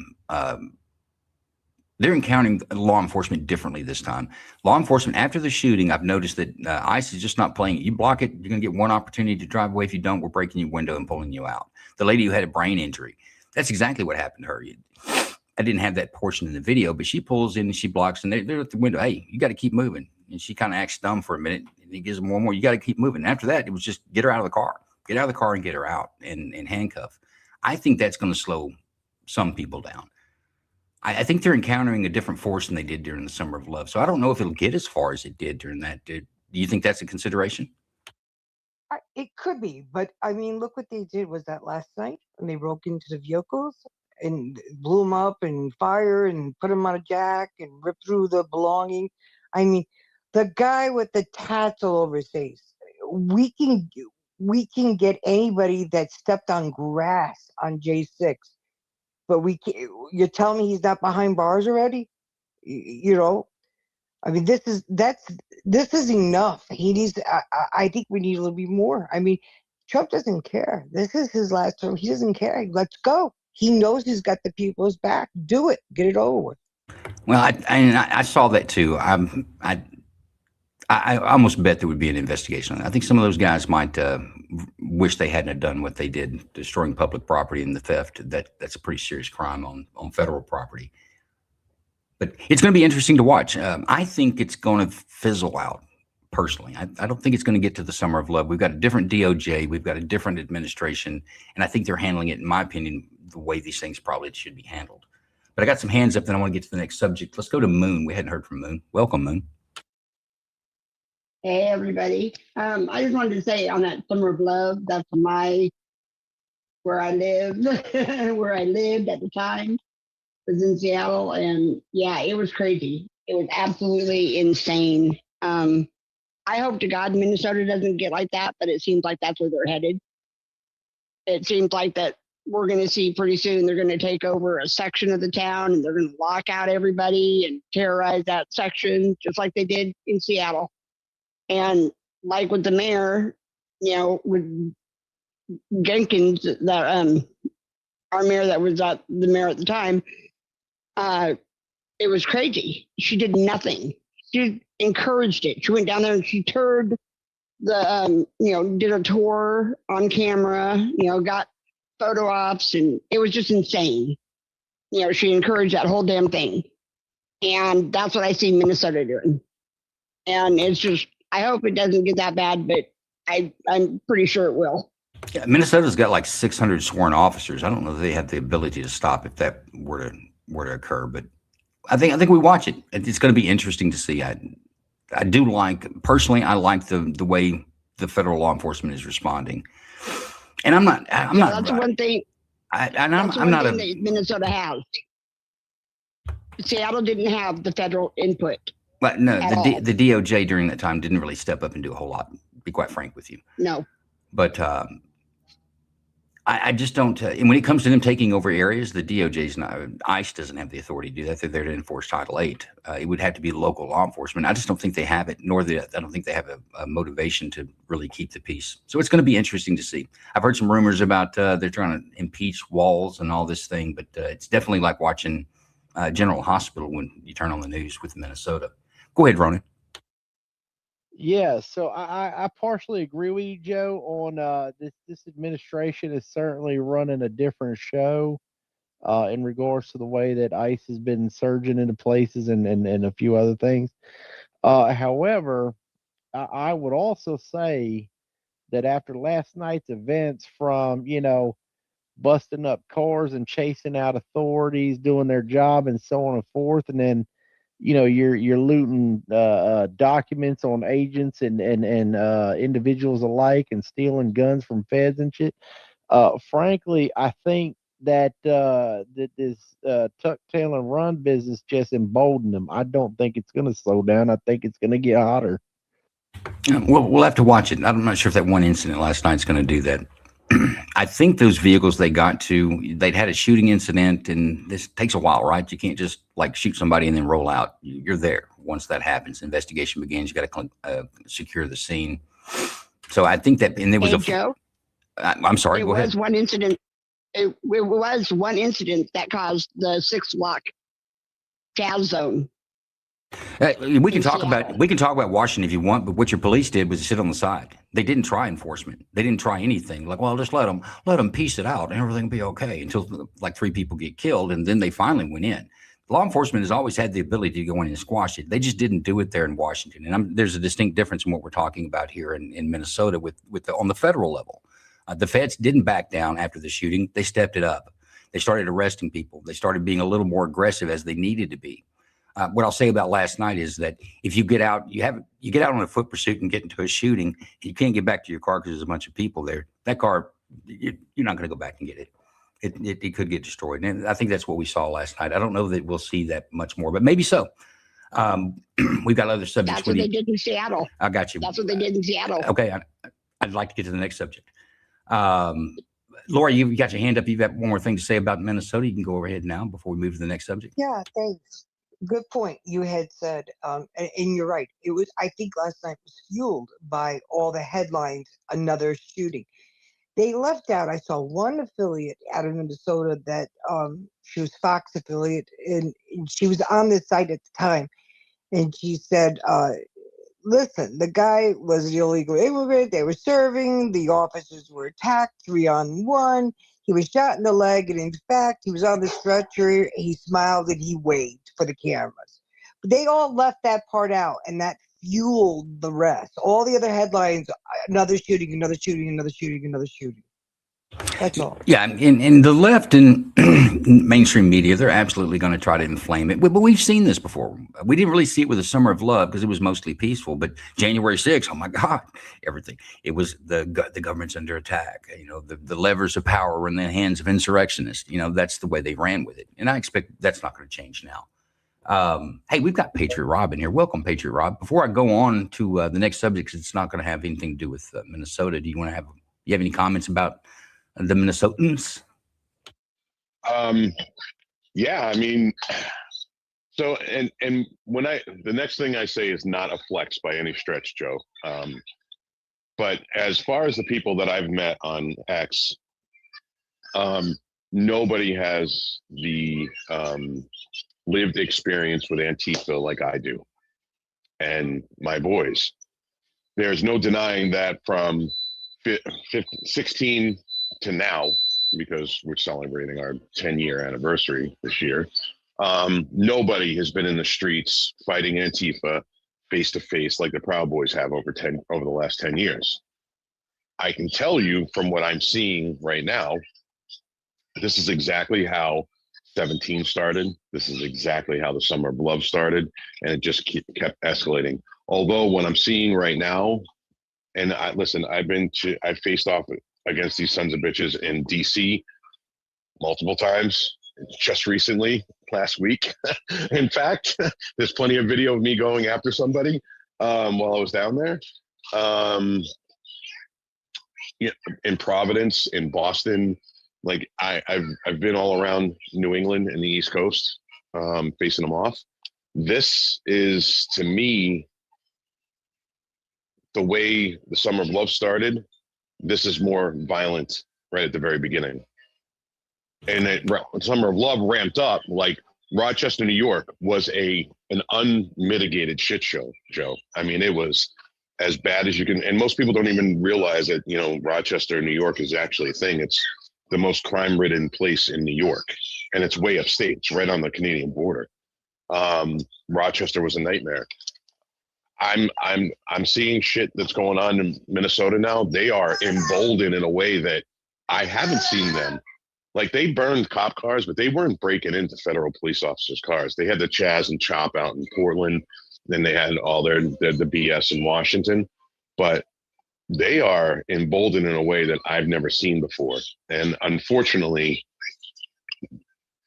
encountering law enforcement differently this time. Law enforcement, after the shooting, I've noticed that ICE is just not playing it. You block it, you're going to get one opportunity to drive away. If you don't, we're breaking your window and pulling you out. The lady who had a brain injury, that's exactly what happened to her. I didn't have that portion in the video, but she pulls in and she blocks, and they're at the window. Hey, you got to keep moving. And she kind of acts dumb for a minute. And he gives them one more. You got to keep moving. And after that, it was just get her out of the car. Get out of the car and get her out and handcuff. I think that's going to slow some people down. I think they're encountering a different force than they did during the Summer of Love. So I don't know if it'll get as far as it did during that. Do you think that's a consideration? It could be, but I mean, look what they did. Was that last night? And they broke into the vehicles and blew them up and fire and put them on a jack and ripped through the belongings. I mean, the guy with the tats all over his face. We can get anybody that stepped on grass on J6, but you're telling me he's not behind bars already? I mean, this is enough. He needs. I think we need a little bit more. I mean, Trump doesn't care. This is his last term. He doesn't care. Let's go. He knows he's got the people's back. Do it. Get it over with. Well, I saw that too. I almost bet there would be an investigation. I think some of those guys might wish they hadn't have done what they did, destroying public property and the theft. That's a pretty serious crime on federal property. But it's going to be interesting to watch. I think it's going to fizzle out, personally. I don't think it's going to get to the Summer of Love. We've got a different DOJ. We've got a different administration. And I think they're handling it, in my opinion, the way these things probably should be handled. But I got some hands up, then I want to get to the next subject. Let's go to Moon. We hadn't heard from Moon. Welcome, Moon. Hey, everybody. I just wanted to say on that Summer of Love, that's my where I lived, where I lived at the time was in Seattle, and yeah, it was crazy. It was absolutely insane. I hope to God Minnesota doesn't get like that, but it seems like that's where they're headed. It seems like that we're going to see pretty soon they're going to take over a section of the town and they're going to lock out everybody and terrorize that section, just like they did in Seattle. And like with the mayor, with Jenkins, that our mayor that was the mayor at the time, it was crazy. She did nothing. She encouraged it. She went down there and she toured the, did a tour on camera, got photo ops, and it was just insane. She encouraged that whole damn thing. And that's what I see Minnesota doing. And it's just, I hope it doesn't get that bad, but I'm pretty sure it will. Yeah, Minnesota's got like 600 sworn officers. I don't know if they have the ability to stop if that were to occur, but I think we watch it. It's going to be interesting to see. I do like, personally, I like the way the federal law enforcement is responding. And I'm not. That's one thing. I'm not that Minnesota has. Seattle didn't have the federal input. But no, the DOJ during that time didn't really step up and do a whole lot. To be quite frank with you. No. But I just don't. And when it comes to them taking over areas, the DOJ's not. ICE doesn't have the authority to do that. They're there to enforce Title VIII. It would have to be local law enforcement. I just don't think they have it, nor I don't think they have a motivation to really keep the peace. So it's going to be interesting to see. I've heard some rumors about they're trying to impeach Walls and all this thing, but it's definitely like watching General Hospital when you turn on the news with Minnesota. Go ahead, Ronan. Yeah, so I partially agree with you, Joe, on this administration is certainly running a different show in regards to the way that ICE has been surging into places and a few other things. However, I would also say that after last night's events, from busting up cars and chasing out authorities, doing their job and so on and forth, and then you're looting documents on agents and individuals alike and stealing guns from feds and shit. Frankly, I think that this tuck tail and run business just emboldened them. I don't think it's going to slow down. I think it's going to get hotter. Well, we'll have to watch it. I'm not sure if that one incident last night's going to do that. I think those vehicles they'd had a shooting incident, and this takes a while, right? You can't just like shoot somebody and then roll out. You're there once that happens. Investigation begins. You got to secure the scene. So I think that, and there was Joe, I'm sorry. Go ahead. One incident. It was one incident that caused the 6 block jazz zone. We can talk about Washington if you want, but what your police did was sit on the side. They didn't try enforcement. They didn't try anything. Like, well, just let them piece it out and everything will be okay until like 3 people get killed, and then they finally went in. Law enforcement has always had the ability to go in and squash it. They just didn't do it there in Washington, and there's a distinct difference in what we're talking about here in Minnesota on the federal level. The feds didn't back down after the shooting. They stepped it up. They started arresting people. They started being a little more aggressive as they needed to be. What I'll say about last night is that if you get out, you get out on a foot pursuit and get into a shooting, you can't get back to your car because there's a bunch of people there. That car, you're not going to go back and get it. It could get destroyed. And I think that's what we saw last night. I don't know that we'll see that much more, but maybe so. We've got other subjects. That's what they did in Seattle. I got you. That's what they did in Seattle. Okay. I'd like to get to the next subject. Laura, you got your hand up. You've got one more thing to say about Minnesota. You can go ahead now before we move to the next subject. Yeah, thanks. Good point you had said, and you're right. I think last night was fueled by all the headlines, another shooting. They left out, I saw one affiliate out of Minnesota that she was Fox affiliate, and she was on this site at the time, and she said, listen, the guy was an illegal immigrant. They were serving. The officers were attacked 3-on-1. He was shot in the leg, and in fact, he was on the stretcher. He smiled and he waved for the cameras. But they all left that part out, and that fueled the rest. All the other headlines, another shooting, another shooting, another shooting, another shooting. That's all. Yeah, and the left and mainstream media, they're absolutely going to try to inflame it. But we've seen this before. We didn't really see it with the Summer of Love because it was mostly peaceful. But January 6th, oh my God, everything. It was the government's under attack. You know, the levers of power were in the hands of insurrectionists. You know, that's the way they ran with it. And I expect that's not going to change now. Hey, we've got Patriot Rob in here. Welcome, Patriot Rob. Before I go on to the next subject, 'cause it's not going to have anything to do with Minnesota. Do you have any comments about the Minnesotans? Yeah, I mean, so and when the next thing I say is not a flex by any stretch, Joe. But as far as the people that I've met on X, nobody has the lived experience with Antifa like I do, and my boys. There's no denying that from 16 to now, because we're celebrating our 10-year anniversary this year. Nobody has been in the streets fighting Antifa face to face like the Proud Boys have over the last 10 years. I can tell you from what I'm seeing right now, this is exactly how 17 started. This is exactly how the Summer of Love started, and it just kept escalating. Although what I'm seeing right now, and I faced off against these sons of bitches in DC multiple times, just recently, last week. In fact, there's plenty of video of me going after somebody while I was down there. In Providence, in Boston, like I've been all around New England and the East Coast, facing them off. This is, to me, the way the Summer of Love started. This is more violent right at the very beginning. And Summer of Love ramped up. Like Rochester, New York was an unmitigated shit show, Joe. I mean, it was as bad as you can, and most people don't even realize that, Rochester, New York is actually a thing. It's the most crime-ridden place in New York, and it's way upstate. It's right on the Canadian border. Rochester was a nightmare. I'm seeing shit that's going on in Minnesota now. They are emboldened in a way that I haven't seen them. Like, they burned cop cars, but they weren't breaking into federal police officers' cars. They had the Chaz and Chop out in Portland. Then they had all the BS in Washington. But they are emboldened in a way that I've never seen before. And unfortunately,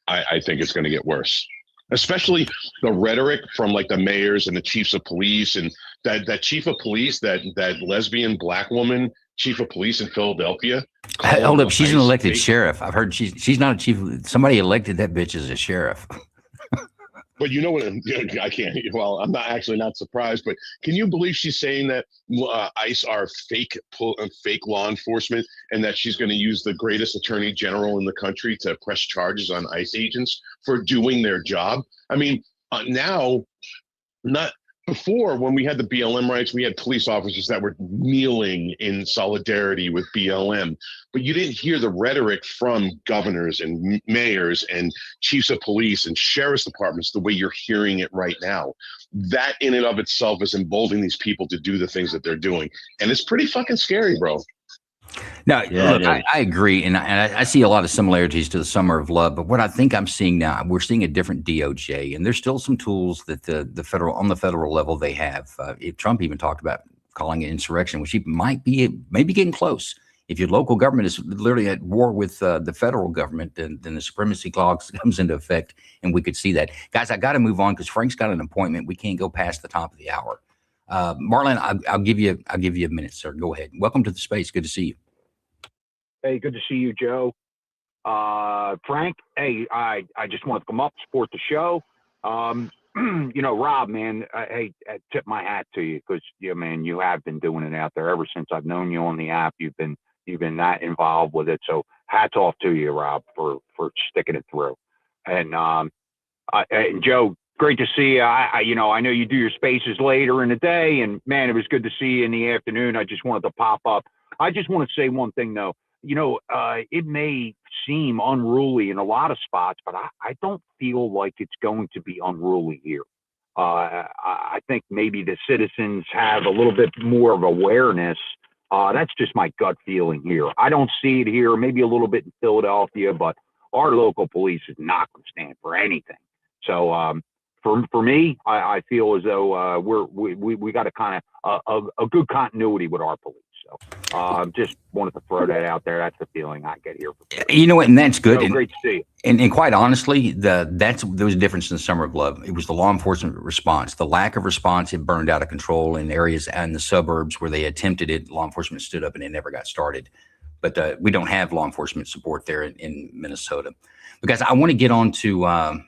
I think it's going to get worse. Especially the rhetoric from like the mayors and the chiefs of police, and that chief of police, that lesbian black woman chief of police in Philadelphia. Hold up, she's an elected sheriff. I've heard she's not a chief. Somebody elected that bitch as a sheriff. But you know what? I can't. Well, I'm not surprised. But can you believe she's saying that ICE are fake law enforcement, and that she's going to use the greatest attorney general in the country to press charges on ICE agents for doing their job? I mean, now, not before, when we had the BLM rights, we had police officers that were kneeling in solidarity with BLM, but you didn't hear the rhetoric from governors and mayors and chiefs of police and sheriff's departments the way you're hearing it right now. That in and of itself is emboldening these people to do the things that they're doing. And it's pretty fucking scary, bro. No, yeah, look, I agree, and I see a lot of similarities to the Summer of Love. But what I think I'm seeing now, we're seeing a different DOJ, and there's still some tools that the federal level they have. Trump even talked about calling it insurrection, which he maybe getting close. If your local government is literally at war with the federal government, then the supremacy clause comes into effect, and we could see that. Guys, I got to move on because Frank's got an appointment. We can't go past the top of the hour. Marlon, I'll give you a minute, sir. Go ahead. Welcome to the space. Good to see you. Hey, good to see you, Joe. Frank, hey, I just want to come up, support the show. Rob, man, I tip my hat to you because, man, you have been doing it out there ever since I've known you on the app. You've been that involved with it. So hats off to you, Rob, for sticking it through. And Joe, great to see you. I know you do your spaces later in the day, and man, it was good to see you in the afternoon. I just wanted to pop up. I just want to say one thing though. It may seem unruly in a lot of spots, but I don't feel like it's going to be unruly here. I think maybe the citizens have a little bit more of awareness That's just my gut feeling here. I don't see it here, maybe a little bit in Philadelphia, but our local police is not going to stand for anything. So for me, I feel as though we got a kind of a good continuity with our police. So just wanted to throw that out there. That's the feeling I get here. You know what, and that's good. So great to see you. And quite honestly, there was a difference in the Summer of Love. It was the law enforcement response. The lack of response had burned out of control in areas and the suburbs where they attempted it. Law enforcement stood up and it never got started. But we don't have law enforcement support there in Minnesota. Because I want to get on to,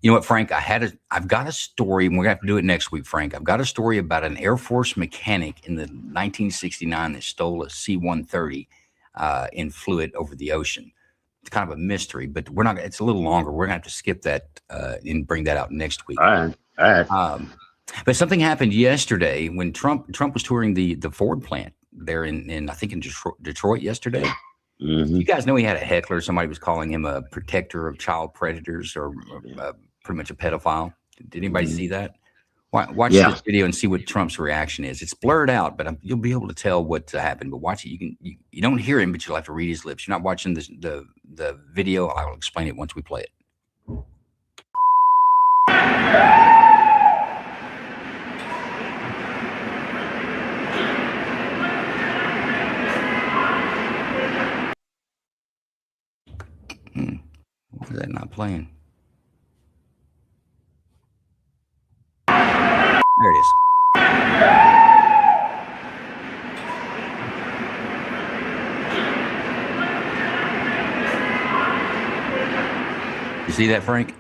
you know what, Frank? I've got a story, and we're gonna have to do it next week, Frank. I've got a story about an Air Force mechanic in the 1969 that stole a C-130 and flew it over the ocean. It's kind of a mystery, but we're not. It's a little longer. We're gonna have to skip that and bring that out next week. All right. But something happened yesterday when Trump was touring the Ford plant there in I think in Detroit yesterday. Mm-hmm. You guys know he had a heckler. Somebody was calling him a protector of child predators or pretty much a pedophile. Did anybody see that? Watch this video and see what Trump's reaction is. It's blurred out, but you'll be able to tell what happened. But watch it. You don't hear him, but you'll have to read his lips. You're not watching the video. I will explain it once we play it. Why is that not playing? There it is. You see that, Frank?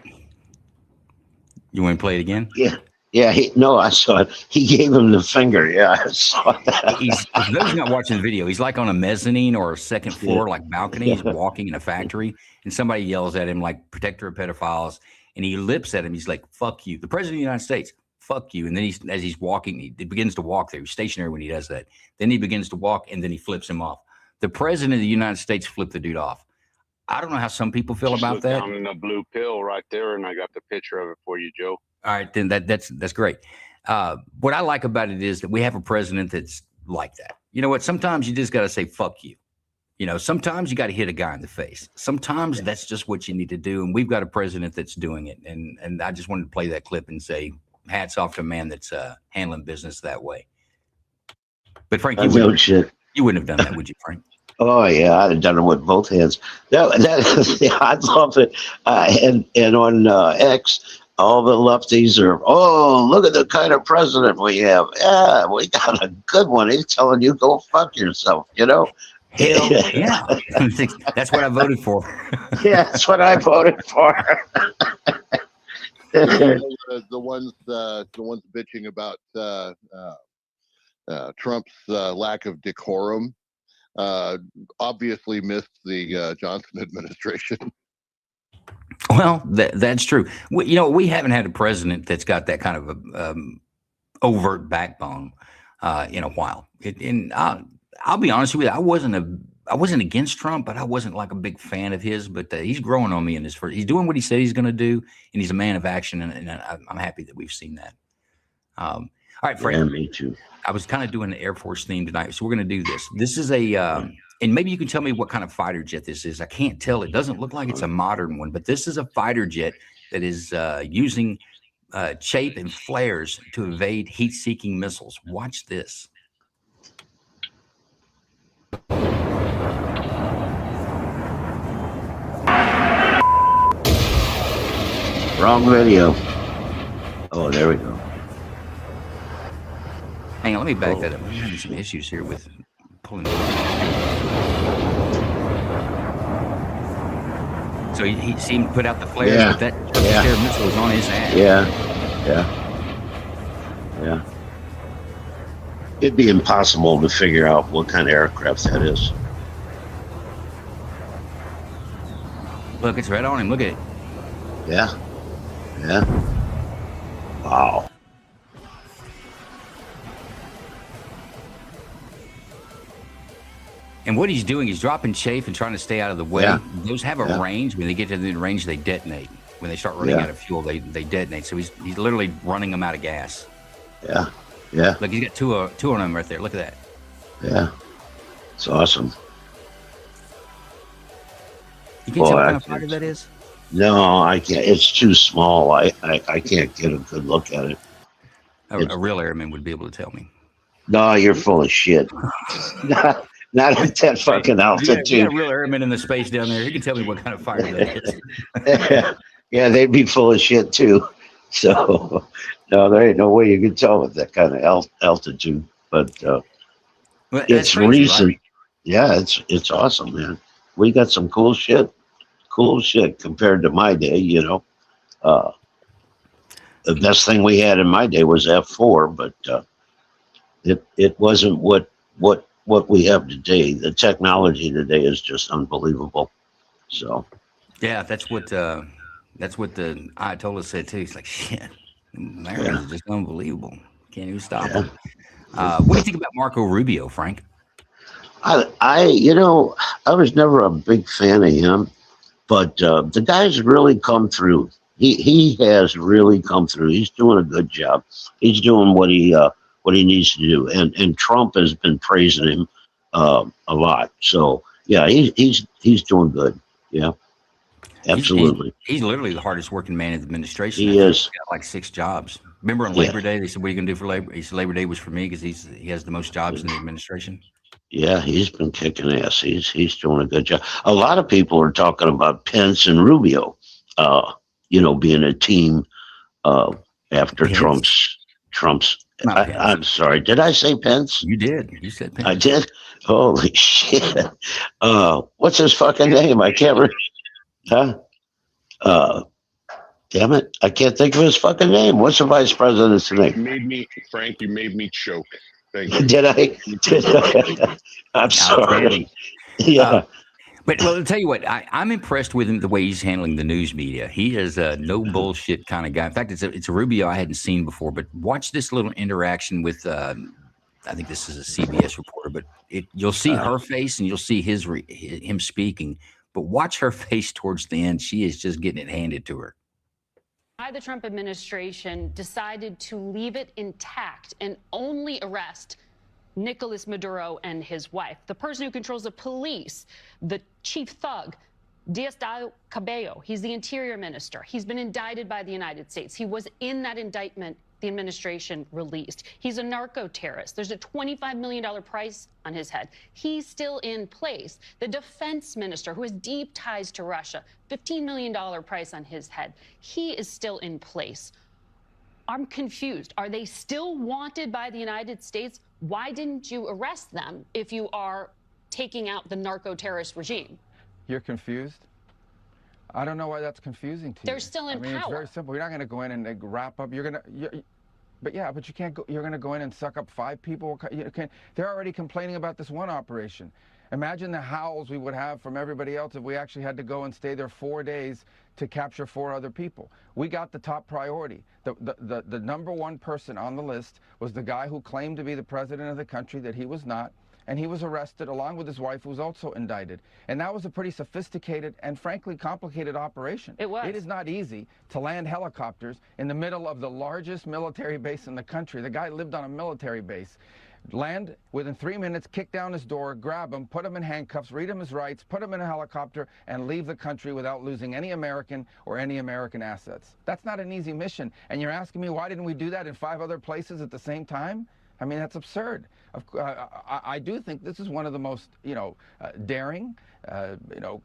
You want to play it again? Yeah. Yeah, I saw it. He gave him the finger. Yeah, I saw that. For those not watching the video, he's like on a mezzanine or a second floor, like balcony. He's walking in a factory, and somebody yells at him like "protector of pedophiles," and he lips at him. He's like, "Fuck you, the president of the United States. Fuck you." And then as he's walking, he begins to walk there. He's stationary when he does that. Then he begins to walk, and then he flips him off. The president of the United States flipped the dude off. I don't know how some people feel about that. Down in the blue pill right there, and I got the picture of it for you, Joe. All right, then that's great. What I like about it is that we have a president that's like that. You know what? Sometimes you just got to say, fuck you. You know, sometimes you got to hit a guy in the face. Sometimes that's just what you need to do. And we've got a president that's doing it. And I just wanted to play that clip and say, hats off to a man that's handling business that way. But Frank, you wouldn't have done that, would you, Frank? Oh yeah, I'd have done it with both hands. Yeah, I love it. And on X, all the lefties are, oh, look at the kind of president we have. Yeah, we got a good one. He's telling you go fuck yourself. You know. Hell yeah, that's what I voted for. Yeah, that's what I voted for. The ones bitching about Trump's lack of decorum obviously missed the Johnson administration. Well, that's true. We haven't had a president that's got that kind of a overt backbone in a while. I'll be honest with you, I wasn't against Trump, but I wasn't like a big fan of his. But he's growing on me in this. He's doing what he said he's going to do, and he's a man of action, and I'm happy that we've seen that. All right, Frank. Yeah, me too. I was kind of doing the Air Force theme tonight, so we're going to do this. This is and maybe you can tell me what kind of fighter jet this is. I can't tell. It doesn't look like it's a modern one, but this is a fighter jet that is using chape and flares to evade heat-seeking missiles. Watch this. Wrong video. Oh, there we go. Hang on, let me back that up. I'm having some issues here with pulling. So he seemed to put out the flares, but that missile was on his ass. Yeah. It'd be impossible to figure out what kind of aircraft that is. Look, it's right on him. Look at it. Yeah. Wow. And what he's doing, he's dropping chafe and trying to stay out of the way. Yeah. Those have a range. When they get to the range, they detonate. When they start running out of fuel, they detonate. So he's literally running them out of gas. Yeah. Yeah. Look, you got two of them right there. Look at that. Yeah. It's awesome. You can't tell what kind of fighter that is? No, I can't. It's too small. I can't get a good look at it. A real airman would be able to tell me. No, you're full of shit. not at that fucking altitude. Yeah, real airmen in the space down there. He can tell me what kind of fighter that is. Yeah, they'd be full of shit too. So, no, there ain't no way you can tell with that kind of altitude. But it's crazy, recent. right? Yeah, it's awesome, man. We got some cool shit compared to my day. You know, the best thing we had in my day was F4, but it wasn't what we have today. The technology today is just unbelievable. So, yeah, that's what the Ayatollah said too. He's like, shit, Americans are just unbelievable. Can't even stop them. What do you think about Marco Rubio, Frank? I was never a big fan of him, but the guy's really come through. He has really come through. He's doing a good job. He's doing what he needs to do, and Trump has been praising him a lot. So yeah, he's doing good. Yeah, absolutely. He's literally the hardest working man in the administration. He is. He's got like 6 jobs. Remember on Labor Day, they said, "What are you gonna do for Labor?" He said, "Labor Day was for me because he has the most jobs in the administration." Yeah, he's been kicking ass. He's doing a good job. A lot of people are talking about Pence and Rubio, being a team after Trump's. I'm sorry. Did I say Pence? You did. You said Pence. I did. Holy shit! What's his fucking name? I can't remember. Huh? Damn it! I can't think of his fucking name. What's the vice president's name? Frank, you made me choke. Thank you. Did I? I'm sorry. Yeah. But I'll tell you what, I'm impressed with him the way he's handling the news media. He is a no bullshit kind of guy. In fact, it's a Rubio I hadn't seen before. But watch this little interaction with, I think this is a CBS reporter. But you'll see her face and you'll see him speaking. But watch her face towards the end. She is just getting it handed to her. The Trump administration decided to leave it intact and only arrest Nicolas Maduro and his wife, the person who controls the police, the chief thug, Cabello. He's the interior minister. He's been indicted by the United States. He was in that indictment the administration released. He's a narco-terrorist. There's a $25 million price on his head. He's still in place. The defense minister, who has deep ties to Russia, $15 million price on his head. He is still in place. I'm confused. Are they still wanted by the United States? Why didn't you arrest them if you are taking out the narco-terrorist regime? You're confused? I don't know why that's confusing to you. They're still in power. It's very simple. You're not going to go in and wrap up. But you can't go. You're going to go in and suck up 5 people. They're already complaining about this one operation. Imagine the howls we would have from everybody else if we actually had to go and stay there 4 days to capture 4 other people. We got the top priority. The number 1 person on the list was the guy who claimed to be the president of the country that he was not. And he was arrested along with his wife, who was also indicted. And that was a pretty sophisticated and frankly complicated operation. It was. It is not easy to land helicopters in the middle of the largest military base in the country. The guy lived on a military base. Land within 3 minutes, kick down his door, grab him, put him in handcuffs, read him his rights, put him in a helicopter, and leave the country without losing any American or any American assets. That's not an easy mission. And you're asking me, why didn't we do that in 5 other places at the same time? I mean, that's absurd. I do think this is one of the most, daring,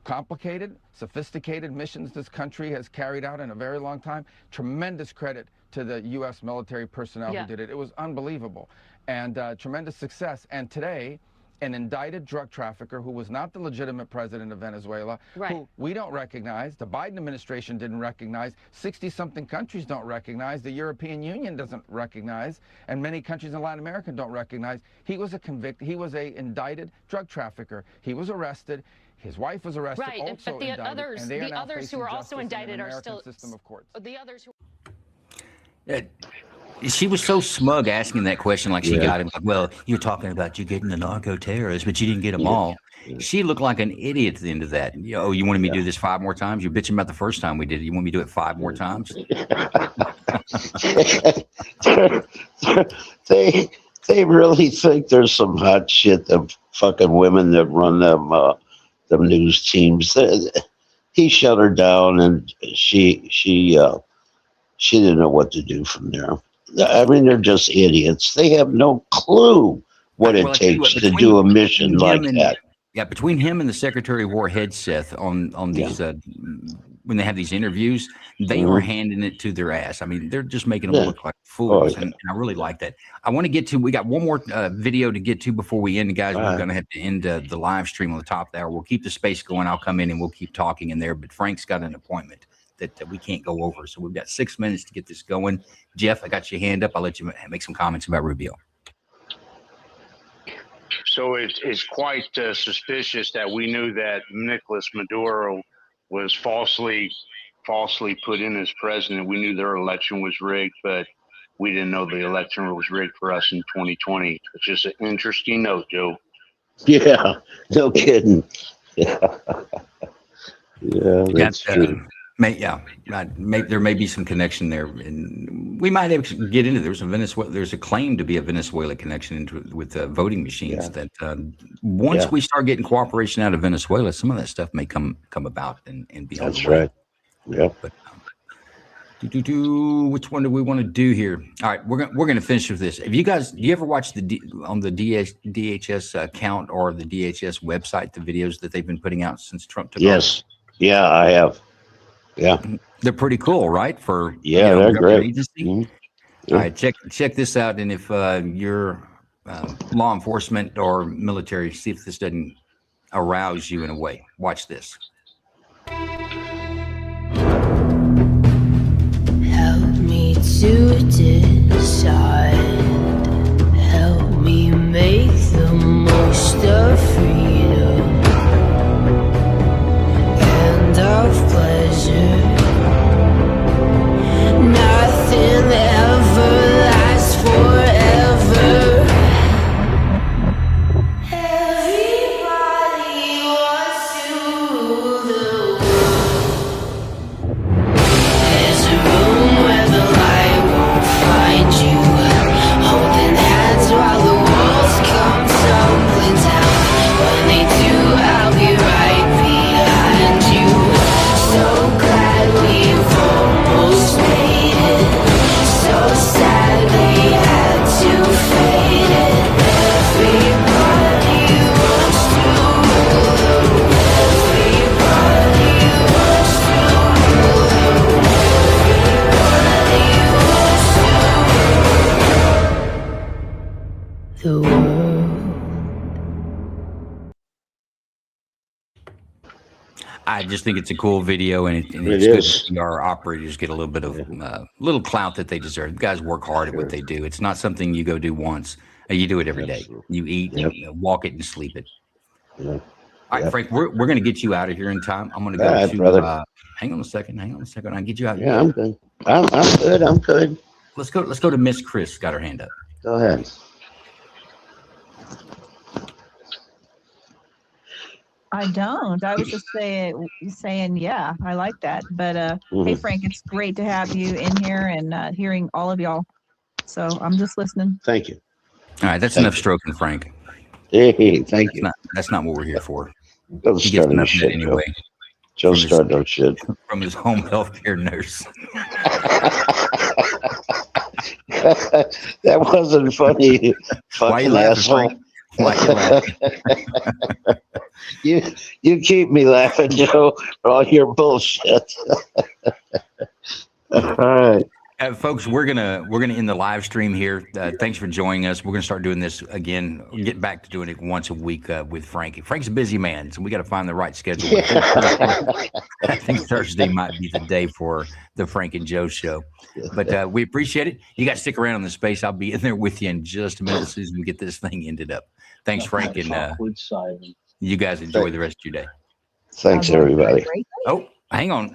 complicated, sophisticated missions this country has carried out in a very long time. Tremendous credit to the U.S. military personnel who did it. It was unbelievable and tremendous success. And today, an indicted drug trafficker who was not the legitimate president of Venezuela, who we don't recognize, the Biden administration didn't recognize, 60-something countries don't recognize, the European Union doesn't recognize, and many countries in Latin America don't recognize. He was a indicted drug trafficker. He was arrested. His wife was arrested, also but the indicted, and they are now others who are also indicted are still system of courts. The others who. She was so smug asking that question like she got him. Like, well, you're talking about you getting the narco-terrorists, but you didn't get them all. She looked like an idiot at the end of that. You wanted me to do this 5 more times? You're bitching about the first time we did it. You want me to do it 5 more times? they really think there's some hot shit. The fucking women that run them news teams. He shut her down, and she didn't know what to do from there. I mean, they're just idiots. They have no clue what it takes to do a mission like that. Yeah, between him and the Secretary of War Hegseth on these when they have these interviews, they are handing it to their ass. I mean, they're just making them look like fools, and I really like that. I want to get to. We got one more video to get to before we end, guys. We're going to have to end the live stream on the top of the hour. We'll keep the space going. I'll come in and we'll keep talking in there. But Frank's got an appointment that we can't go over, so we've got 6 minutes to get this going. Jeff, I got your hand up. I'll let you make some comments about Rubio. So it's quite suspicious that we knew that Nicolas Maduro was falsely put in as president. We knew their election was rigged, but we didn't know the election was rigged for us in 2020. It's just an interesting note, Joe. Yeah, no kidding. Yeah, that's true. There may be some connection there, and we might have to get into. There's a claim to be a Venezuela connection with voting machines. That once we start getting cooperation out of Venezuela, some of that stuff may come about and be. That's right. Yep. But which one do we want to do here? All right, we're gonna finish with this. Have you guys? Do you ever watch on the DHS account or the DHS website the videos that they've been putting out since Trump took office? Yes. Yeah, I have. Yeah, they're pretty cool, right? They're great. All right, check this out, and if you're law enforcement or military, see if this doesn't arouse you in a way. Watch this. Help me to decide. Help me make the most of freedom and of pleasure. Nothing ever lasts forever. Everybody wants to rule the world. There's a room where the light won't find you, holding hands while the walls come tumbling down. When they do, I'll be right behind you. So glad we've almost made it. So sad they had to fade it. Everybody wants to rule the world. Everybody wants to rule the world. Everybody wants to rule the world. I just think it's a cool video, and it's good to see our operators get a little bit of little clout that they deserve. You guys work hard at what they do. It's not something you go do once. You do it every day. You eat, you walk it, and sleep it. All right, Frank, we're going to get you out of here in time. I'm going to go to hang on a second. I'll get you out. Yeah, I'm good. I'm good. Let's go to Miss Chris. Got her hand up. Go ahead. I don't. I was just saying, yeah, I like that. But hey, Frank, it's great to have you in here and hearing all of y'all. So I'm just listening. Thank you. All right, that's enough stroking, Frank. Hey, thank you. That's not what we're here for. Don't start no shit anyway. Joe start no shit. From his home health care nurse. That wasn't funny. Fucking asshole. Why you laughing? You keep me laughing, Joe, for all your bullshit. All right. Folks, we're gonna end the live stream here. Thanks for joining us. We're gonna start doing this again. We'll get back to doing it once a week with Frank. Frank's a busy man, so we got to find the right schedule. I think Thursday might be the day for the Frank and Joe show. But we appreciate it. You guys stick around in the space. I'll be in there with you in just a minute as soon as we get this thing ended up. Thanks, Frank, and you guys enjoy the rest of your day. Thanks, everybody. Oh, hang on.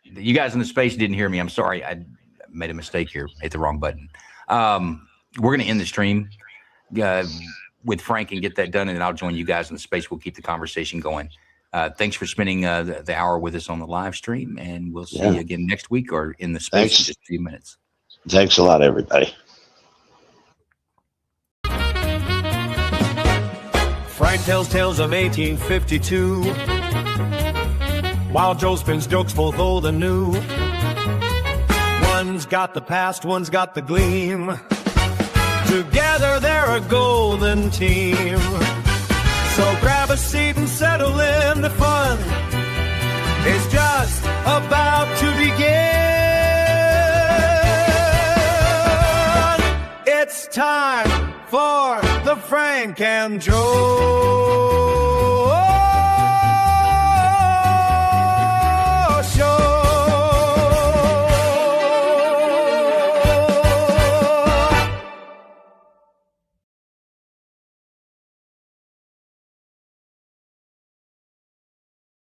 You guys in the space didn't hear me. I'm sorry. I made a mistake here. Hit the wrong button. We're going to end the stream with Frank and get that done, and then I'll join you guys in the space. We'll keep the conversation going. Thanks for spending the hour with us on the live stream, and we'll see you again next week or in the space in just a few minutes. Thanks a lot, everybody. Frank tells tales of 1852, while Joe spins jokes both old and new. One's got the past, one's got the gleam. Together they're a golden team. So grab a seat and settle in. The fun is just about to begin. It's time for the Frank and Joe